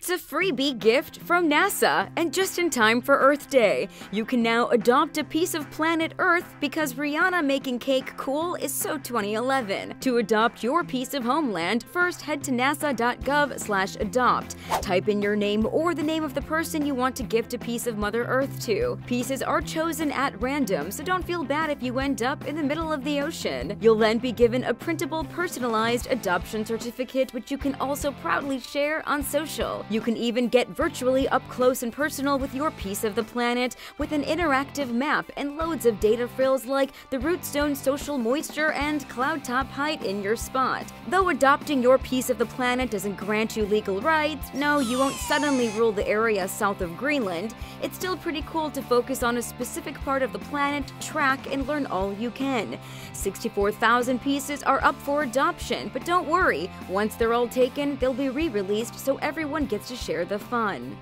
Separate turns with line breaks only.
It's a freebie gift from NASA, and just in time for Earth Day. You can now adopt a piece of planet Earth because Rihanna making cake cool is so 2011. To adopt your piece of homeland, first head to nasa.gov/adopt. Type in your name or the name of the person you want to gift a piece of Mother Earth to. Pieces are chosen at random, so don't feel bad if you end up in the middle of the ocean. You'll then be given a printable, personalized adoption certificate, which you can also proudly share on social. You can even get virtually up close and personal with your piece of the planet with an interactive map and loads of data frills like the root zone, social moisture, and cloud top height in your spot. Though adopting your piece of the planet doesn't grant you legal rights, no, you won't suddenly rule the area south of Greenland. It's still pretty cool to focus on a specific part of the planet, track, and learn all you can. 64,000 pieces are up for adoption, but don't worry, once they're all taken, they'll be re-released so everyone gets to share the fun.